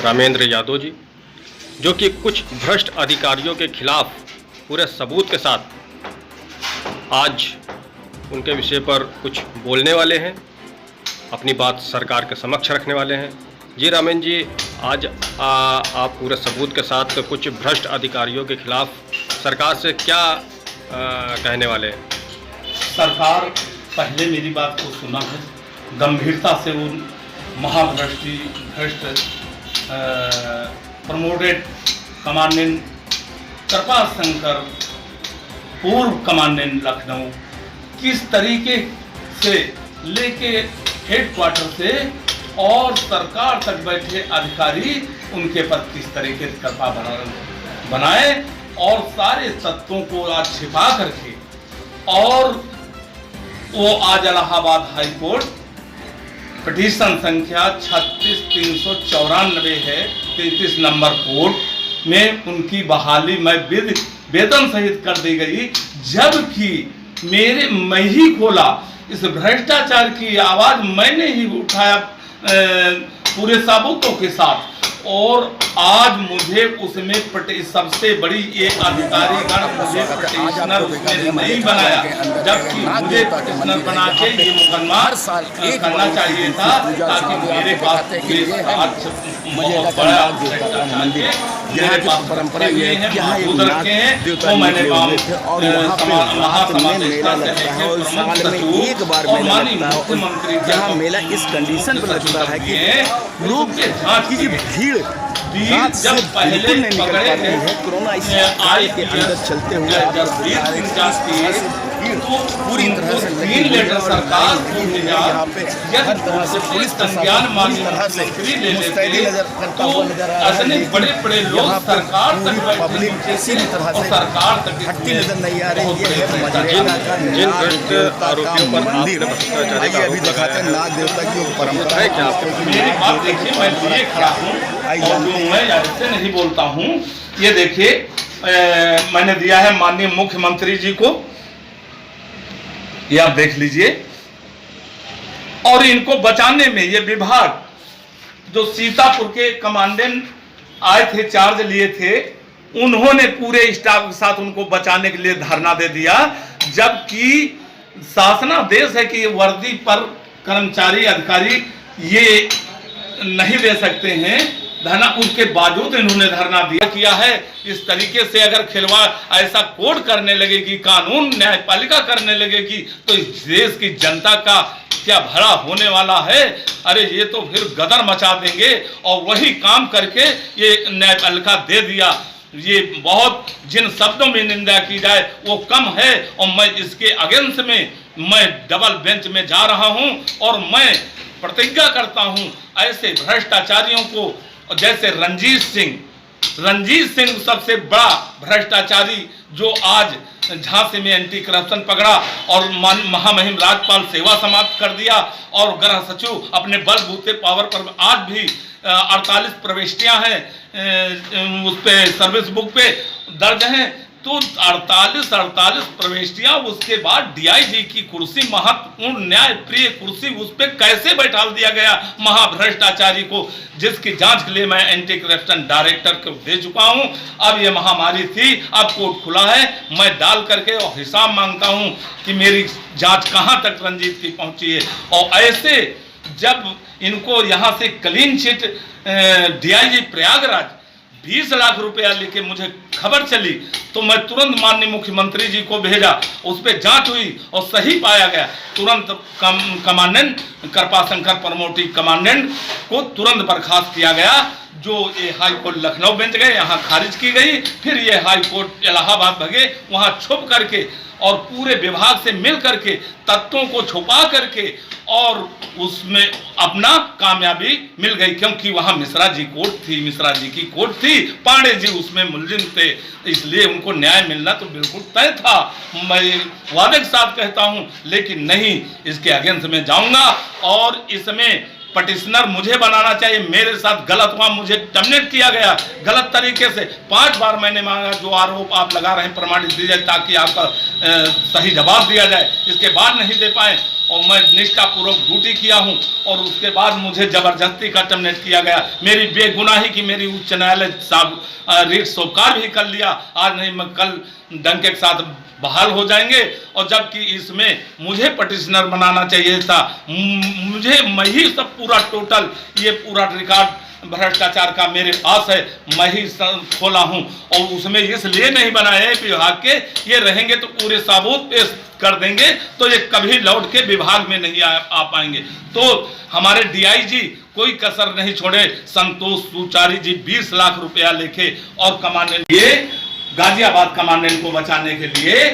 रामेंद्र यादव जी, जो कि कुछ भ्रष्ट अधिकारियों के खिलाफ पूरे सबूत के साथ आज उनके विषय पर कुछ बोलने वाले हैं, अपनी बात सरकार के समक्ष रखने वाले हैं। जी रामेंद्र जी, आज आप पूरे सबूत के साथ कुछ भ्रष्ट अधिकारियों के खिलाफ सरकार से क्या कहने वाले हैं? सरकार पहले मेरी बात को सुना है, गंभीरता से उन महाभ्रष्ट प्रमोटेड कमांडेंट कृपाशंकर, पूर्व कमांडेंट लखनऊ, किस तरीके से लेके हेडक्वार्टर से और सरकार तक बैठे अधिकारी उनके पर किस तरीके से कृपा बनाए और सारे तत्वों को आज छिपा करके, और वो आज इलाहाबाद हाई कोर्ट पिटीशन संख्या 36394 है, 33 नंबर कोर्ट में उनकी बहाली मैं वेतन सहित कर दी गई, जबकि मैं ही खोला, इस भ्रष्टाचार की आवाज मैंने ही उठाया पूरे सबूतों के साथ, और आज मुझे उसमें सबसे बड़ी ये अधिकारी गण मुझे पटिशनर उसमें नहीं बनाया, जबकि मुझे पटिशनर बना के ये मुकदमा करना चाहिए था, ताकि मेरे पास बहुत बड़ा मेरे पास परंपरा ये है मौजूद रखे हैं, तो मैंने मुख्यमंत्री जहाँ मेला इस कंडीशन पर लगता है कि लोग की भीड़ रात से बिल्कुल नहीं निकल पाती है। कोरोना इस काल के अंदर चलते हुए पूरी तरह से सरकार यहाँ पे हर तरह से पुलिस प्रशासन पूरी तरह से मुस्तैदी नजर करता हुआ नजर आ रहा है, बड़े बड़े लोग सरकार तक पब्लिक किसी भी तरह से सरकार तक हटती नजर नहीं आ रही है। जिन भ्रष्ट आरोपियों पर आपने भ्रष्टाचार का अभी दिखाते हैं नाग देवता की परंपरा है। क्या मेरी बात देखिए, मैं लिए खड़ा हूँ और मैं ऐसे नहीं बोलता हूँ। ये देखिए, मैंने दिया है माननीय मुख्यमंत्री जी को, ये आप देख लीजिए, और इनको बचाने में ये विभाग जो सीतापुर के कमांडेंट आए थे, चार्ज लिए थे, उन्होंने पूरे स्टाफ के साथ उनको बचाने के लिए धरना दे दिया, जबकि शासनादेश है कि वर्दी पर कर्मचारी अधिकारी ये नहीं दे सकते हैं धरना, उसके बावजूद इन्होंने धरना किया है। इस तरीके से अगर खिलवाड़ ऐसा कोड करने लगेगी, कानून न्यायपालिका करने लगेगी, तो इस देश की जनता का क्या भला होने वाला है? अरे ये तो फिर गदर मचा देंगे, और वही काम करके ये न्यायपालिका दे दिया। ये बहुत जिन शब्दों में निंदा की जाए वो कम है, और मैं इसके अगेंस्ट में मैं डबल बेंच में जा रहा हूं, और मैं प्रतिज्ञा करता हूं ऐसे भ्रष्टाचारियों को, जैसे रंजीत सिंह सबसे बड़ा भ्रष्टाचारी जो आज झांसी में एंटी करप्शन पकड़ा और महामहिम राज्यपाल सेवा समाप्त कर दिया, और गृह सचिव अपने बलबूते पावर पर आज भी 48 प्रविष्टियां हैं उस पे सर्विस बुक पे दर्ज हैं, तो 48 प्रविष्टियां, उसके बाद डीआईजी की कुर्सी, महत्वपूर्ण न्याय प्रिय कुर्सी, उस पर कैसे बैठा दिया गया महाभ्रष्टाचारी को, जिसकी जांच के लिए मैं एंटी करप्शन डायरेक्टर को दे चुका हूं। अब ये महामारी थी, अब कोर्ट खुला है, मैं डाल करके और हिसाब मांगता हूं कि मेरी जांच कहां तक रंजीत की पहुंची है। और ऐसे जब इनको यहां से clean chit DIG Prayagraj 20 lakh रुपया लेके मुझे खबर चली, तो मैं तुरंत माननीय मुख्यमंत्री जी को भेजा, उस पर जांच हुई और सही पाया गया। तुरंत कमांडेंट कृपाशंकर प्रमोटिव कमांडेंट को तुरंत बर्खास्त किया गया, जो ये हाई कोर्ट लखनऊ बेंच गए, यहाँ खारिज की गई, फिर ये हाई कोर्ट इलाहाबाद भगे, वहाँ छुप करके और पूरे विभाग से मिल करके तत्वों को छुपा करके, और उसमें अपना कामयाबी मिल गई, क्योंकि वहां मिश्रा जी की कोर्ट थी, पांडे जी उसमें मुलजिम थे, इसलिए उनको न्याय मिलना तो बिल्कुल तय था। मैं वादे के साथ कहता हूं, लेकिन नहीं, इसके अगेंस्ट में जाऊंगा, और इसमें पटिशनर मुझे बनाना चाहिए। मेरे साथ गलत हुआ, मुझे टर्मिनेट किया गया गलत तरीके से। 5 बार मैंने मांगा, जो आरोप आप लगा रहे हैं प्रमाणित दीजिए, ताकि आपका सही जवाब दिया जाए, इसके बाद नहीं दे पाए। और मैं निष्ठापूर्वक ड्यूटी किया हूं, और उसके बाद मुझे जबरदस्ती का टर्मिनेट किया गया। मेरी बेगुनाही की मेरी उच्च न्यायालय साहब रेट स्वीकार भी कर लिया। आज नहीं मैं कल डंके के साथ बहाल हो जाएंगे। और जबकि इसमें मुझे पटिशनर बनाना चाहिए था, मुझे मैं ही सब पूरा टोटल ये पूरा रिकॉर्ड भ्रष्टाचार का मेरे पास है, मैं ही खोला हूं। और उसमें इसलिए नहीं बनाए विभाग के, ये रहेंगे तो पूरे सबूत पेश कर देंगे, तो ये कभी लौट के विभाग में नहीं आ पाएंगे। तो हमारे डीआईजी कोई कसर नहीं छोड़े। संतोष सुचारी जी 20 लाख रुपया लेके और कमांडेंट ये गाजियाबाद कमांडेंट को बचाने के लिए।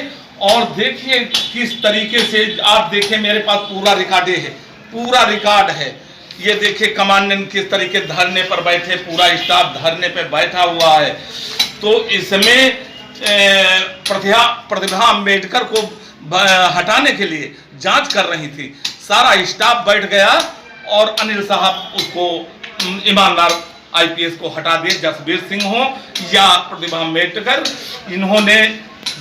और देखिए किस तरीके से, आप देखिए मेरे पास पूरा रिकॉर्ड है, पूरा रिकॉर्ड है। ये देखिए कमांडेंट किस तरीके धरने पर बैठे, पूरा स्टाफ धरने पे बैठा हुआ है। तो इसमें प्रतिभा अम्बेडकर को हटाने के लिए जांच कर रही थी, सारा स्टाफ बैठ गया और अनिल साहब उसको ईमानदार आईपीएस को हटा दिए, जसबीर सिंह हो या प्रतिभा अम्बेडकर। इन्होंने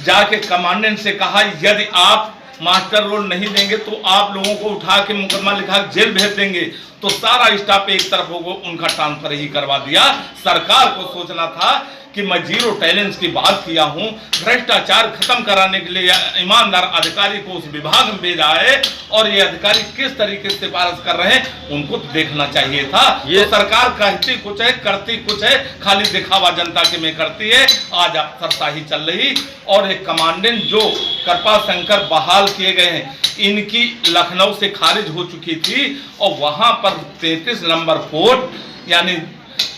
जाके कमांडेंट से कहा यदि आप मास्टर रोल नहीं देंगे तो आप लोगों को उठा के मुकदमा लिखा जेल भेज देंगे। तो सारा स्टाफ एक तरफ होगा, उनका ट्रांसफर ही करवा दिया। सरकार को सोचना था कि मैं जीरो टैलेंस की बात किया हूं, भ्रष्टाचार खत्म कराने के लिए ईमानदार अधिकारी को उस विभाग में भेजा है, और ये अधिकारी किस तरीके से सिफारिश कर रहे हैं उनको तो देखना चाहिए था। ये तो सरकार कहती कुछ है करती कुछ है, खाली दिखावा जनता के में करती है। आज अफसरशाही चल रही। और एक कमांडेंट जो कृपा शंकर बहाल किए गए हैं, इनकी लखनऊ से खारिज हो चुकी थी, और वहां पर 33 नंबर कोर्ट यानी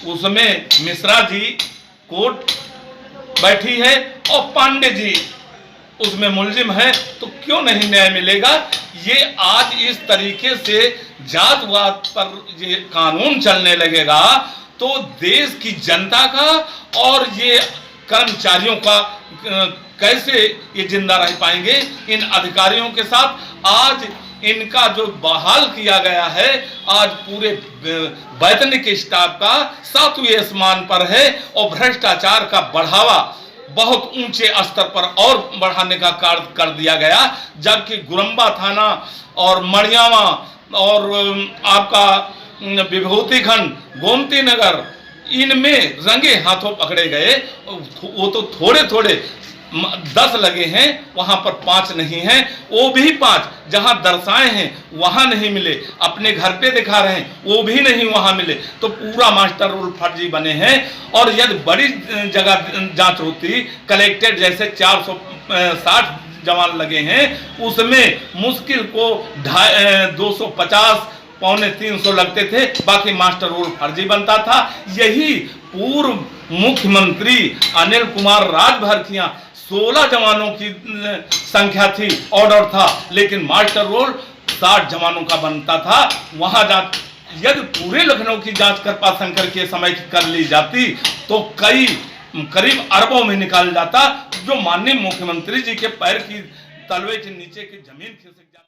उसमें मिश्रा जी कोर्ट बैठी है और पांडे जी उसमें मुलजिम है, तो क्यों नहीं न्याय मिलेगा। ये आज इस तरीके से जातवाद पर ये कानून चलने लगेगा तो देश की जनता का और ये कर्मचारियों का कैसे ये जिंदा रह पाएंगे। इन अधिकारियों के साथ आज इनका जो बहाल किया गया है, आज पूरे वैतनिक स्टाफ का 7वें आसमान पर है, और भ्रष्टाचार का बढ़ावा बहुत ऊंचे स्तर पर और बढ़ाने का कार्य कर दिया गया। जबकि गुरम्बा थाना और मड़ियावा और आपका विभूतिखंड, गोमती नगर, इनमें रंगे हाथों पकड़े गए। वो तो थोड़े थोड़े 10 लगे हैं, वहां पर 5 नहीं हैं, वो भी 5 जहां दर्शाए हैं वहां नहीं मिले, अपने घर पे दिखा रहे हैं वो भी नहीं वहां मिले। तो पूरा मास्टर रोल फर्जी बने हैं। और यदि बड़ी जगह जांच होती, कलेक्टेड जैसे 460 जवान लगे हैं, उसमें मुश्किल को 250 पौने 300 लगते थे, बाकी मास्टर रोल फर्जी बनता था। यही पूर्व मुख्यमंत्री अनिल कुमार राजभर किया 16 जवानों की संख्या थी, ऑर्डर था, लेकिन मास्टर रोल 60 जवानों का बनता था। वहां जांच यदि पूरे लखनऊ की जांच कृपा शंकर के समय की कर ली जाती तो करीब अरबों में निकाल जाता, जो माननीय मुख्यमंत्री जी के पैर की तलवे के नीचे की जमीन खिसक जाती।